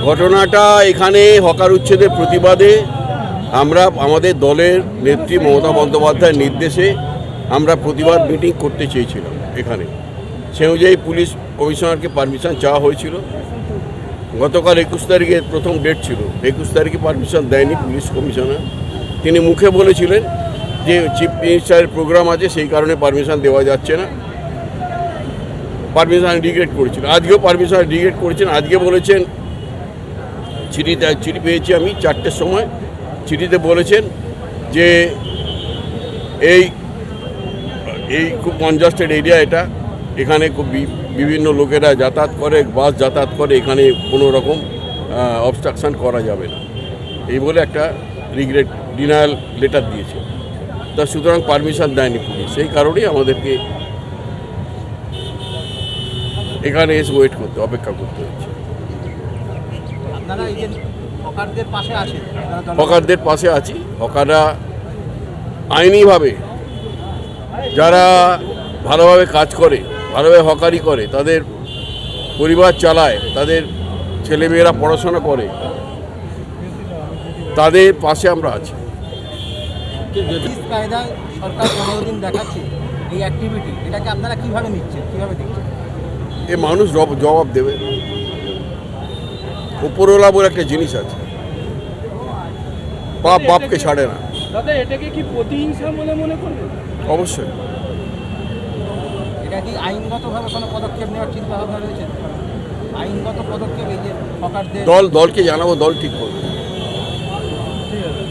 ঘটনাটা এখানে হকার উচ্ছেদের প্রতিবাদে আমরা আমাদের দলের নেত্রী মমতা বন্দ্যোপাধ্যায়ের নির্দেশে আমরা প্রতিবাদ মিটিং করতে চেয়েছিলাম এখানে। সে অনুযায়ী পুলিশ কমিশনারকে পারমিশন চাওয়া হয়েছিল। গতকাল 21 তারিখে প্রথম ডেট ছিল, 21 তারিখে পারমিশন দেয়নি পুলিশ কমিশনার। তিনি মুখে বলেছিলেন যে চিফ মিনিস্টারের প্রোগ্রাম আছে, সেই কারণে পারমিশন দেওয়া যাচ্ছে না। পারমিশন রিগ্রেট করেছিল, আজকেও পারমিশন রিগ্রেট করেছেন। আজকে বলেছেন চিঠি পেয়েছি আমি 4টের সময়, চিঠিতে বলেছেন যে এই খুব কনজাস্টেড এরিয়া এটা, এখানে খুব বিভিন্ন লোকেরা যাতায়াত করে, বাস যাতায়াত করে, এখানে কোনো রকম অবস্ট্রাকশান করা যাবে না, এই বলে একটা রিগ্রেট ডিনায়াল লেটার দিয়েছে। তা সুতরাং পারমিশন দেয়নি পুলিশ, সেই কারণেই আমাদেরকে এখানে এসে ওয়েট করতে, অপেক্ষা করতে হচ্ছে। হকারদের পাশে আছি। হকাররা আইনিভাবে যারা ভালোভাবে কাজ করে, ভালোভাবে হকারি করে, তাদের পরিবার চালায়, তাদের ছেলেমেয়েরা পড়াশোনা করে, তাদের পাশে আমরা আছি। সরকার 15 দিন দেখাচ্ছে এই অ্যাক্টিভিটি, এটাকে আপনারা কীভাবে নিচ্ছেন, কীভাবে দেখছেন? এ মানুষ জবাব দেবে। উপরওয়ালা বলে একটা জিনিস আছে, বাপ বাপকে ছাড়ে না। দাদা, এটাকে কি প্রতিহিংসা বলে মনে করবেন? অবশ্যই। এটা কি আইনগতভাবে কোনো পদক্ষেপ নেওয়ার চিন্তা ভাবনা রয়েছে? আইনগত পদক্ষেপ এই যে হকারদের দলকে জানাবো, দল ঠিক করবে। ঠিক আছে।